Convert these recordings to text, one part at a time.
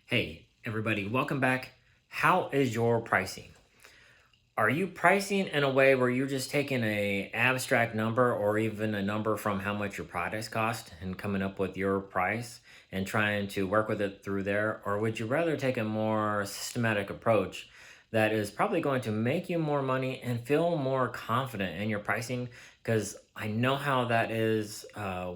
Hey, everybody, welcome back. How is your pricing? Are you pricing in a way where you're just taking a abstract number or even a number from how much your products cost and coming up with your price and trying to work with it through there? Or would you rather take a more systematic approach that is probably going to make you more money and feel more confident in your pricing? Because I know how that is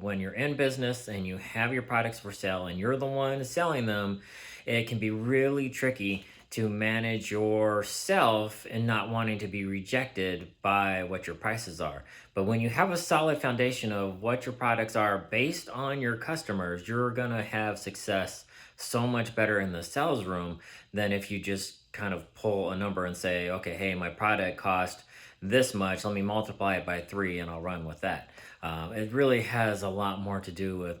when you're in business and you have your products for sale and you're the one selling them. It can be really tricky to manage yourself and not wanting to be rejected by what your prices are. But when you have a solid foundation of what your products are based on your customers, you're going to have success so much better in the sales room than if you just kind of pull a number and say, okay, hey, my product cost this much. Let me multiply it by three and I'll run with that. It really has a lot more to do with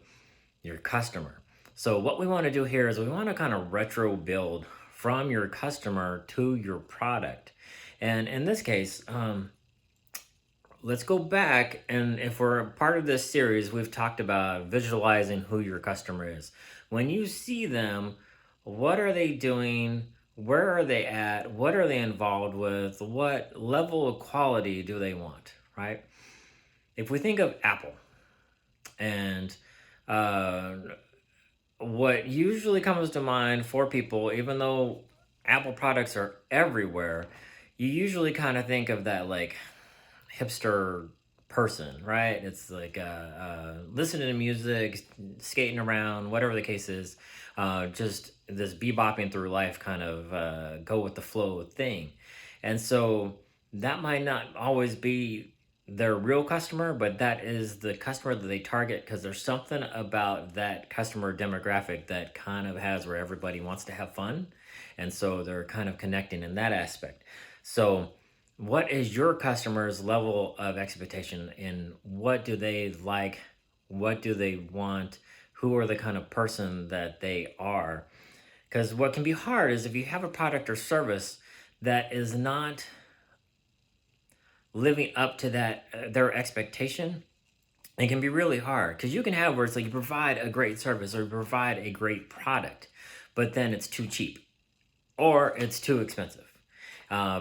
your customer. So what we want to do here is we want to kind of retro build from your customer to your product. And in this case, let's go back. And if we're a part of this series, we've talked about visualizing who your customer is. When you see them, what are they doing? Where are they at? What are they involved with? What level of quality do they want, right? If we think of Apple and uh, what usually comes to mind for people, even though Apple products are everywhere, you usually kind of think of that like hipster person, right? It's like listening to music, skating around, whatever the case is, just this bebopping through life kind of go with the flow thing. And so that might not always be their real customer, but that is the customer that they target because there's something about that customer demographic that kind of has where everybody wants to have fun. And so they're kind of connecting in that aspect. So, what is your customer's level of expectation and what do they like? What do they want? Who are the kind of person that they are? Because what can be hard is if you have a product or service that is not living up to that their expectation, it can be really hard because you can have where it's like you provide a great service or you provide a great product, but then it's too cheap or it's too expensive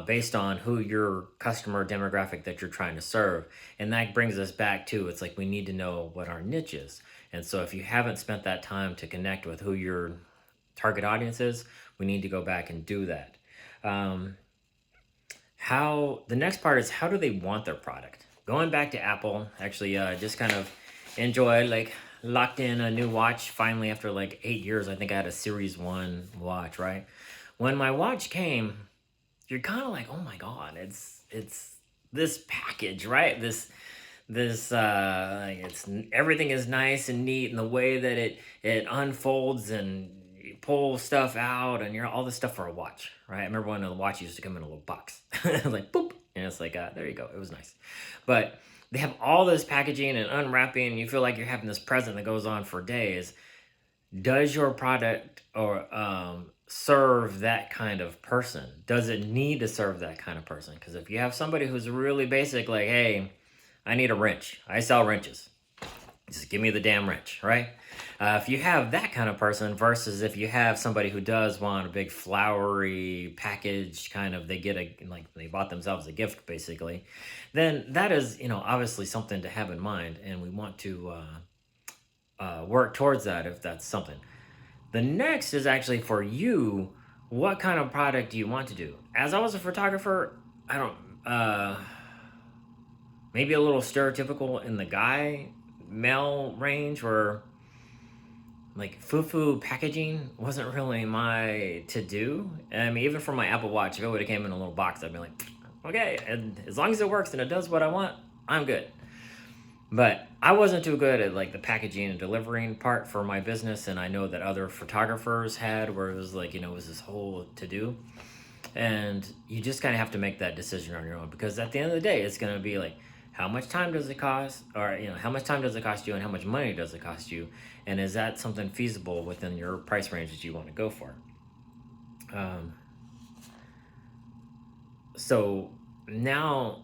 based on who your customer demographic that you're trying to serve. And that brings us back to it's like we need to know what our niche is. And so if you haven't spent that time to connect with who your target audience is, we need to go back and do that. Um, how the next part is how do they want their product? Going back to Apple, actually, just kind of enjoy like locked in a new watch finally after like 8 years. I think I had a Series One watch, right? When my watch came, you're kind of like, oh my god, it's this package, right? This it's everything is nice and neat, and the way that it unfolds and you pull stuff out, and you're all this stuff for a watch, right? I remember when the watch used to come in a little box, like boop, and it's like, there you go, it was nice, but they have all this packaging and unwrapping, and you feel like you're having this present that goes on for days. Does your product or serve that kind of person? Does it need to serve that kind of person? Because if you have somebody who's really basic, like, hey, I need a wrench, I sell wrenches, just give me the damn wrench, right? If you have that kind of person versus if you have somebody who does want a big flowery package, kind of they get a like they bought themselves a gift basically, then that is obviously something to have in mind, and we want to work towards that if that's something. The next is actually for you. What kind of product do you want to do? As I was a photographer, I don't, maybe a little stereotypical in the guy male range where like foo packaging wasn't really my to do. I mean, even for my Apple Watch, if it would have came in a little box, I'd be like, okay, and as long as it works and it does what I want, I'm good. But I wasn't too good at like the packaging and delivering part for my business, and I know that other photographers had where it was like it was this whole to do, and you just kind of have to make that decision on your own because at the end of the day, it's going to be like how much time does it cost, or how much time does it cost you, and how much money does it cost you, and is that something feasible within your price range that you want to go for? Um, so now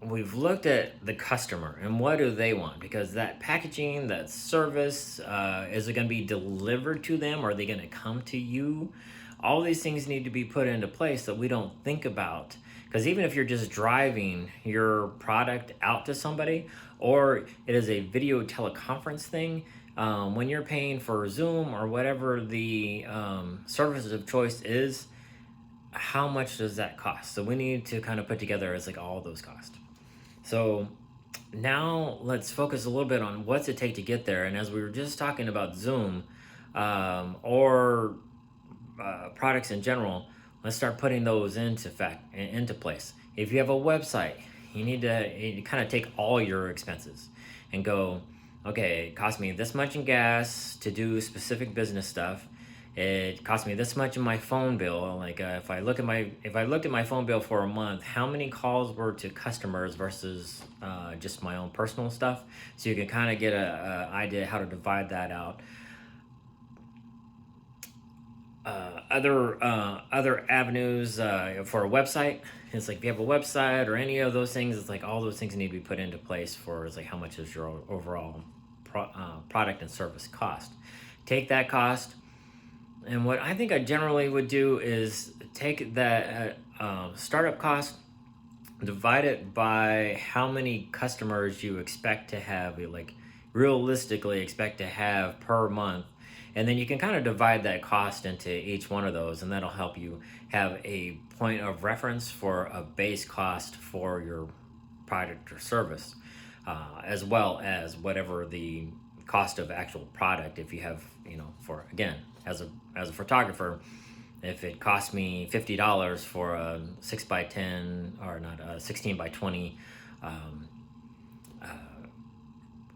we've looked at the customer and what do they want, because that packaging, that service, is it going to be delivered to them, or are they going to come to you? All these things need to be put into place that we don't think about, because even if you're just driving your product out to somebody, or it is a video teleconference thing, when you're paying for Zoom or whatever the service of choice is, how much does that cost? So we need to kind of put together as like all those costs. So now let's focus a little bit on what's it take to get there. And as we were just talking about Zoom, or products in general, let's start putting those into place. If you have a website, you need to kind of take all your expenses and go, okay, it cost me this much in gas to do specific business stuff. It cost me this much in my phone bill. Like if I looked at my phone bill for a month, how many calls were to customers versus just my own personal stuff? So you can kind of get a idea how to divide that out. Other avenues for a website. It's like if you have a website or any of those things, it's like all those things need to be put into place for, it's like how much is your overall product and service cost. Take that cost, and what I think I generally would do is take that startup cost, divide it by how many customers you expect to have, like realistically expect to have per month. And then you can kind of divide that cost into each one of those, and that'll help you have a point of reference for a base cost for your product or service, as well as whatever the cost of actual product. If you have, for again, as a photographer, if it cost me $50 for a 6x10, or not, a 16x20 uh,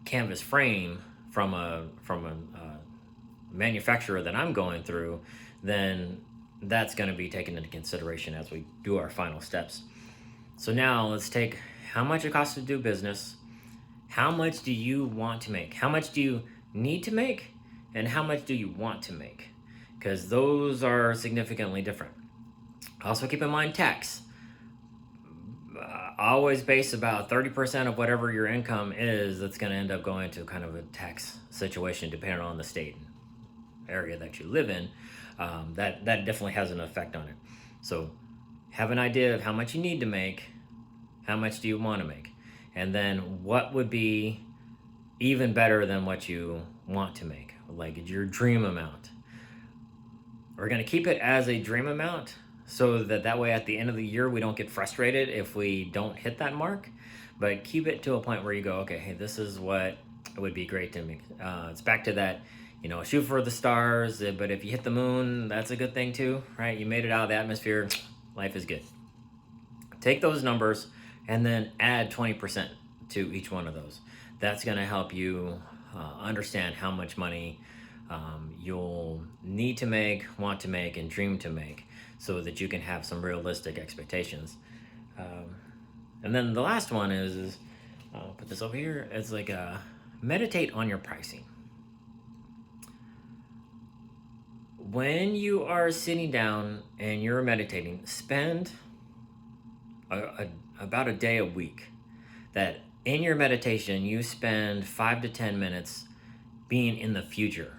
canvas frame from a manufacturer that I'm going through, then that's going to be taken into consideration as we do our final steps. So now let's take how much it costs to do business, how much do you want to make, how much do you need to make, and how much do you want to make, because those are significantly different. Also keep in mind tax. Always base about 30% of whatever your income is that's going to end up going to kind of a tax situation, depending on the state area that you live in. That definitely has an effect on it. So have an idea of how much you need to make, how much do you want to make, and then what would be even better than what you want to make, like your dream amount. We're going to keep it as a dream amount, so that way at the end of the year we don't get frustrated if we don't hit that mark, but keep it to a point where you go, okay, hey, this is what would be great to make. It's back to that, shoot for the stars, but if you hit the moon, that's a good thing too, right? You made it out of the atmosphere, life is good. Take those numbers and then add 20% to each one of those. That's going to help you understand how much money you'll need to make, want to make, and dream to make, so that you can have some realistic expectations. And then the last one is I'll put this over here. It's like meditate on your pricing. When you are sitting down and you're meditating, spend about a day a week that in your meditation you spend 5 to 10 minutes being in the future.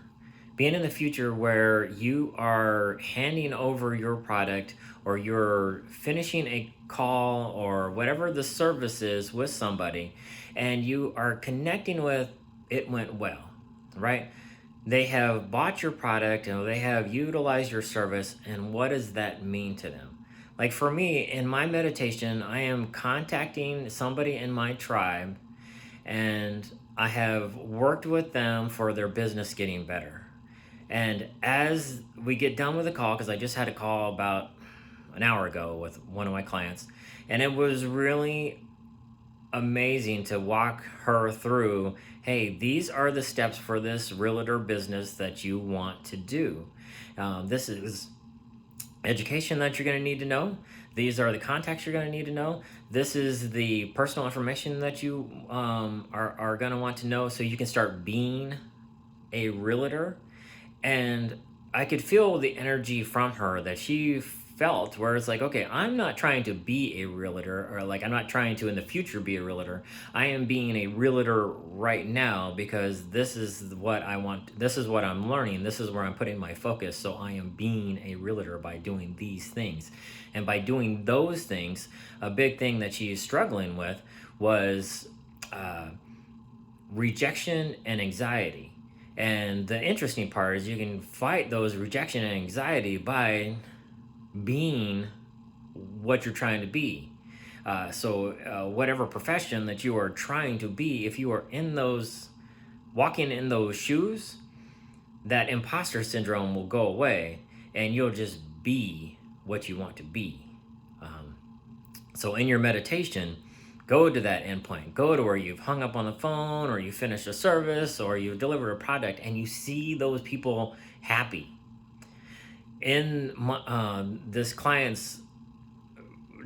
Being in the future where you are handing over your product, or you're finishing a call or whatever the service is with somebody, and you are connecting with, it went well, right? They have bought your product and they have utilized your service, and what does that mean to them? Like for me, in my meditation, I am contacting somebody in my tribe, and I have worked with them for their business getting better. And as we get done with the call, because I just had a call about an hour ago with one of my clients, and it was really amazing to walk her through, hey, these are the steps for this realtor business that you want to do. This is education that you're going to need to know. These are the contacts you're going to need to know. This is the personal information that you are going to want to know, so you can start being a realtor. And I could feel the energy from her that she felt, where it's like, okay, I'm not trying to be a realtor, or like I'm not trying to in the future be a realtor. I am being a realtor right now because this is what I want. This is what I'm learning. This is where I'm putting my focus. So I am being a realtor by doing these things. And by doing those things, a big thing that she is struggling with was uh, rejection and anxiety. And the interesting part is you can fight those rejection and anxiety by being what you're trying to be. Whatever profession that you are trying to be, if you are in those, walking in those shoes, that imposter syndrome will go away and you'll just be what you want to be. Um, so in your meditation, go to that endpoint. Go to where you've hung up on the phone, or you finished a service, or you delivered a product, and you see those people happy. In this client's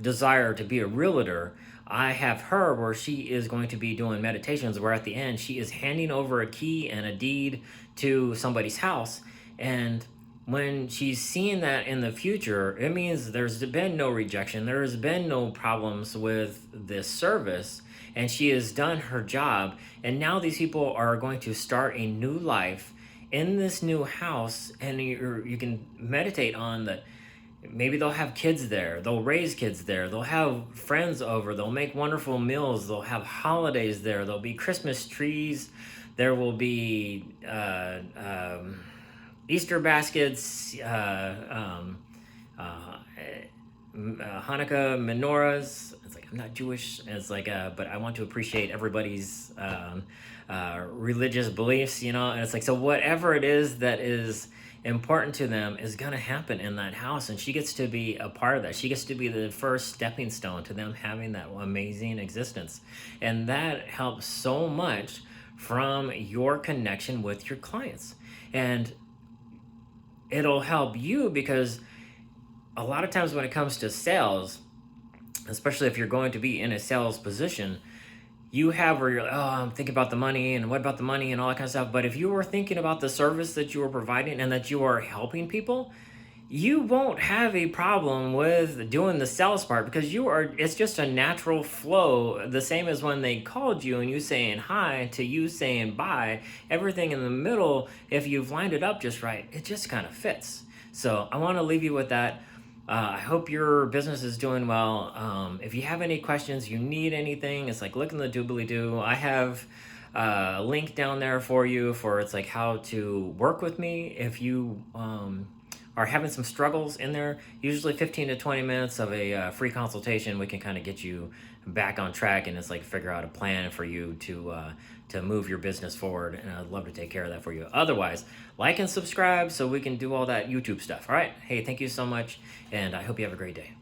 desire to be a realtor, I have her where she is going to be doing meditations where at the end she is handing over a key and a deed to somebody's house. And when she's seeing that in the future, it means there's been no rejection, there's been no problems with this service, and she has done her job. And now these people are going to start a new life in this new house, and you can meditate on that. Maybe they'll have kids there, they'll raise kids there, they'll have friends over, they'll make wonderful meals, they'll have holidays there, there'll be Christmas trees, there will be Easter baskets, Hanukkah menorahs. It's like, I'm not Jewish. And it's like, but I want to appreciate everybody's religious beliefs, you know? And it's like, so whatever it is that is important to them is going to happen in that house. And she gets to be a part of that. She gets to be the first stepping stone to them having that amazing existence. And that helps so much from your connection with your clients. And it'll help you because a lot of times when it comes to sales, especially if you're going to be in a sales position, you have where you're like, oh, I'm thinking about the money and what about the money and all that kind of stuff. But if you were thinking about the service that you are providing and that you are helping people, you won't have a problem with doing the sales part because it's just a natural flow. The same as when they called you and you saying hi to you saying bye, everything in the middle, if you've lined it up just right, it just kind of fits. So I want to leave you with that. I hope your business is doing well. If you have any questions, you need anything, it's like look in the doobly-doo. I have a link down there for you for it's like how to work with me if you are having some struggles in there. Usually 15 to 20 minutes of a free consultation, we can kind of get you back on track, and it's like figure out a plan for you to move your business forward, and I'd love to take care of that for you. Otherwise, like and subscribe so we can do all that YouTube stuff. All right, hey, thank you so much, and I hope you have a great day.